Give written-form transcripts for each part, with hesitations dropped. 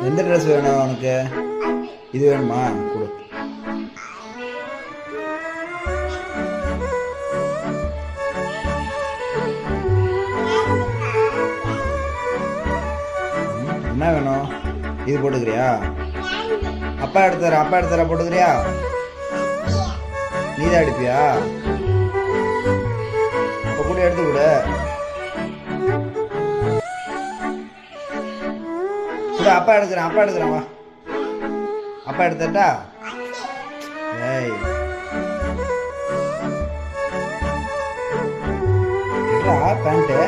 எந்த ட்ரெஸ் வேணும் உனக்கு? இது வேணுமா? கொடு. என்ன வேணும்? இது போட்டுக்கிறியா? அப்பா எடுத்துற போட்டுக்கிறியா? நீ தான் எடுப்பியா? இப்போ கூட எடுத்து கொடு. அப்பா எடுக்கிறேன் வா. அப்பா எடுத்துட்டா? ஏய் பேண்ட்டு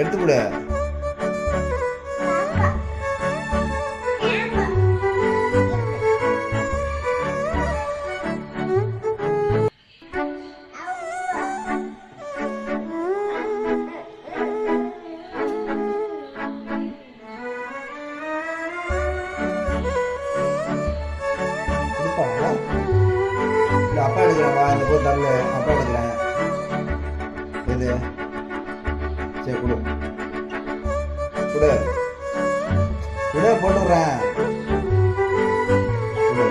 எடுத்து கொடு. அப்பா எடுக்கிறேன் வா. இந்த போய் தரல. அப்பா எடுக்கிறேன். இது சரி கொடு கொடு கொடு போட்டுடுறேன். கொடு.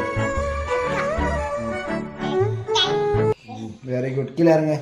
Very good. கீழே இறங்க.